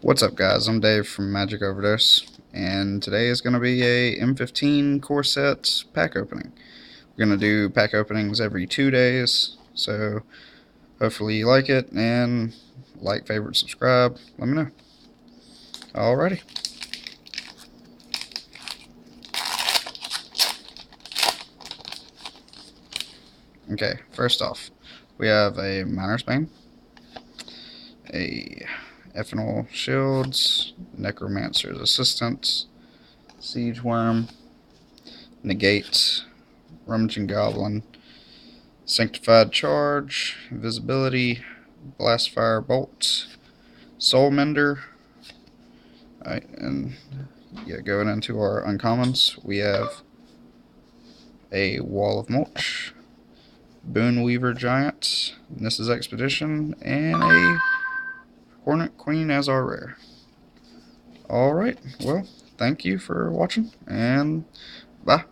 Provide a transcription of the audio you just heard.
What's up, guys? I'm Dave from Magicoverdose, and today is going to be a M15 core set pack opening. We're going to do pack openings every 2 days, so hopefully you like it, and like, favorite, subscribe, let me know. Alrighty. Okay, first off, we have a Miner's Bane, a Ethanol Shields, Necromancer's Assistant, Siege Worm, Negate, Rummaging Goblin, Sanctified Charge, Invisibility, Blastfire Bolt, Soul Mender. Alright, and yeah, going into our uncommons, we have a Wall of Mulch, Boonweaver Giant, Niss's Expedition, and a Hornet Queen as our rare. Alright, well, thank you for watching, and bye.